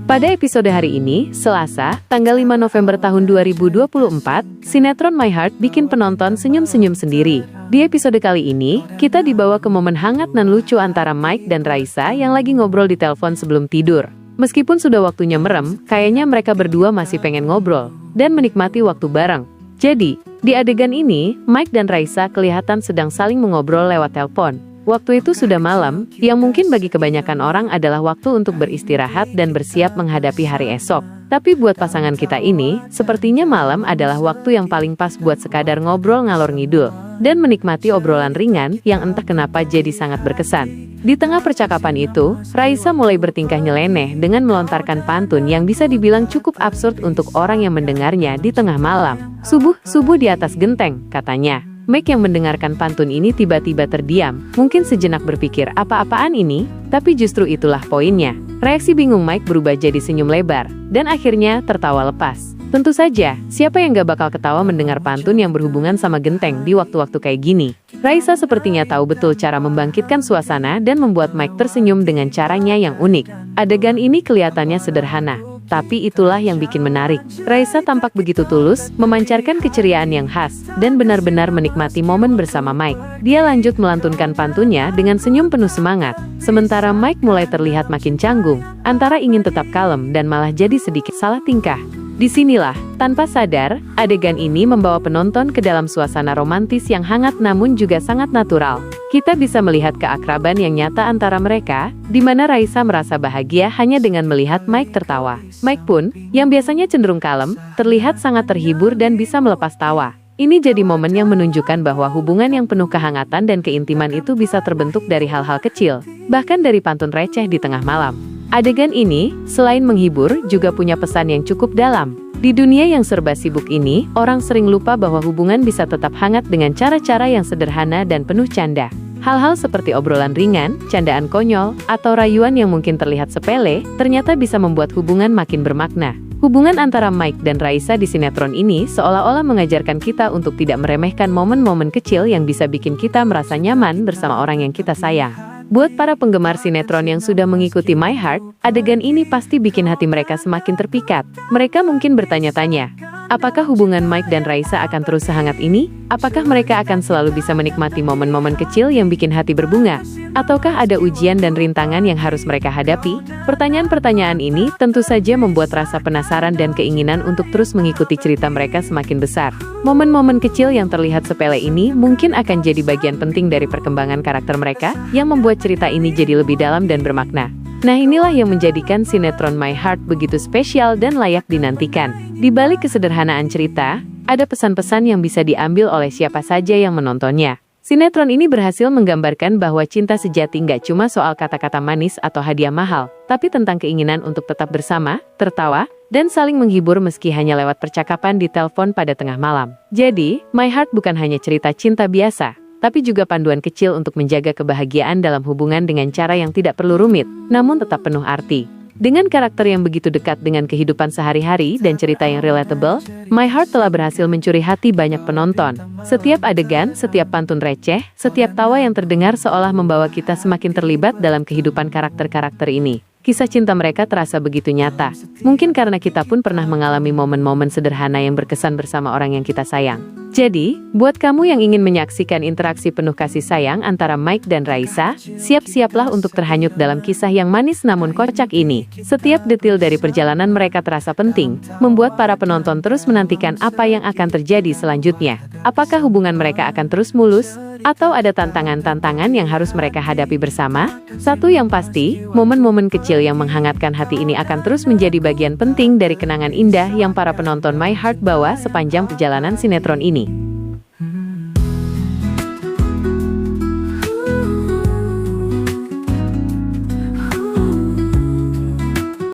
Pada episode hari ini, Selasa, tanggal 5 November tahun 2024, sinetron My Heart bikin penonton senyum-senyum sendiri. Di episode kali ini, kita dibawa ke momen hangat dan lucu antara Mike dan Raisa yang lagi ngobrol di telepon sebelum tidur. Meskipun sudah waktunya merem, kayaknya mereka berdua masih pengen ngobrol dan menikmati waktu bareng. Jadi, di adegan ini, Mike dan Raisa kelihatan sedang saling mengobrol lewat telepon. Waktu itu sudah malam, yang mungkin bagi kebanyakan orang adalah waktu untuk beristirahat dan bersiap menghadapi hari esok. Tapi buat pasangan kita ini, sepertinya malam adalah waktu yang paling pas buat sekadar ngobrol ngalor ngidul dan menikmati obrolan ringan yang entah kenapa jadi sangat berkesan. Di tengah percakapan itu, Raisa mulai bertingkah nyeleneh dengan melontarkan pantun yang bisa dibilang cukup absurd untuk orang yang mendengarnya di tengah malam. Subuh di atas genteng, katanya. Mike yang mendengarkan pantun ini tiba-tiba terdiam, mungkin sejenak berpikir apa-apaan ini, tapi justru itulah poinnya. Reaksi bingung Mike berubah jadi senyum lebar, dan akhirnya tertawa lepas. Tentu saja, siapa yang gak bakal ketawa mendengar pantun yang berhubungan sama genteng di waktu-waktu kayak gini. Raisa sepertinya tahu betul cara membangkitkan suasana dan membuat Mike tersenyum dengan caranya yang unik. Adegan ini kelihatannya sederhana, tapi itulah yang bikin menarik. Raisa tampak begitu tulus, memancarkan keceriaan yang khas, dan benar-benar menikmati momen bersama Mike. Dia lanjut melantunkan pantunnya dengan senyum penuh semangat, sementara Mike mulai terlihat makin canggung, antara ingin tetap kalem dan malah jadi sedikit salah tingkah. Disinilah, tanpa sadar, adegan ini membawa penonton ke dalam suasana romantis yang hangat namun juga sangat natural. Kita bisa melihat keakraban yang nyata antara mereka, di mana Raisa merasa bahagia hanya dengan melihat Mike tertawa. Mike pun, yang biasanya cenderung kalem, terlihat sangat terhibur dan bisa melepas tawa. Ini jadi momen yang menunjukkan bahwa hubungan yang penuh kehangatan dan keintiman itu bisa terbentuk dari hal-hal kecil, bahkan dari pantun receh di tengah malam. Adegan ini, selain menghibur, juga punya pesan yang cukup dalam. Di dunia yang serba sibuk ini, orang sering lupa bahwa hubungan bisa tetap hangat dengan cara-cara yang sederhana dan penuh canda. Hal-hal seperti obrolan ringan, candaan konyol, atau rayuan yang mungkin terlihat sepele, ternyata bisa membuat hubungan makin bermakna. Hubungan antara Mike dan Raisa di sinetron ini seolah-olah mengajarkan kita untuk tidak meremehkan momen-momen kecil yang bisa bikin kita merasa nyaman bersama orang yang kita sayang. Buat para penggemar sinetron yang sudah mengikuti My Heart, adegan ini pasti bikin hati mereka semakin terpikat. Mereka mungkin bertanya-tanya, apakah hubungan Mike dan Raisa akan terus sehangat ini? Apakah mereka akan selalu bisa menikmati momen-momen kecil yang bikin hati berbunga? Ataukah ada ujian dan rintangan yang harus mereka hadapi? Pertanyaan-pertanyaan ini tentu saja membuat rasa penasaran dan keinginan untuk terus mengikuti cerita mereka semakin besar. Momen-momen kecil yang terlihat sepele ini mungkin akan jadi bagian penting dari perkembangan karakter mereka yang membuat cerita ini jadi lebih dalam dan bermakna. Nah, inilah yang menjadikan sinetron My Heart begitu spesial dan layak dinantikan. Di balik kesederhanaan cerita, ada pesan-pesan yang bisa diambil oleh siapa saja yang menontonnya. Sinetron ini berhasil menggambarkan bahwa cinta sejati nggak cuma soal kata-kata manis atau hadiah mahal, tapi tentang keinginan untuk tetap bersama, tertawa, dan saling menghibur meski hanya lewat percakapan di telepon pada tengah malam. Jadi, My Heart bukan hanya cerita cinta biasa, tapi juga panduan kecil untuk menjaga kebahagiaan dalam hubungan dengan cara yang tidak perlu rumit, namun tetap penuh arti. Dengan karakter yang begitu dekat dengan kehidupan sehari-hari dan cerita yang relatable, My Heart telah berhasil mencuri hati banyak penonton. Setiap adegan, setiap pantun receh, setiap tawa yang terdengar seolah membawa kita semakin terlibat dalam kehidupan karakter-karakter ini. Kisah cinta mereka terasa begitu nyata. Mungkin karena kita pun pernah mengalami momen-momen sederhana yang berkesan bersama orang yang kita sayang. Jadi, buat kamu yang ingin menyaksikan interaksi penuh kasih sayang antara Mike dan Raisa, siap-siaplah untuk terhanyut dalam kisah yang manis namun kocak ini. Setiap detil dari perjalanan mereka terasa penting, membuat para penonton terus menantikan apa yang akan terjadi selanjutnya. Apakah hubungan mereka akan terus mulus? Atau ada tantangan-tantangan yang harus mereka hadapi bersama? Satu yang pasti, momen-momen kecil yang menghangatkan hati ini akan terus menjadi bagian penting dari kenangan indah yang para penonton My Heart bawa sepanjang perjalanan sinetron ini.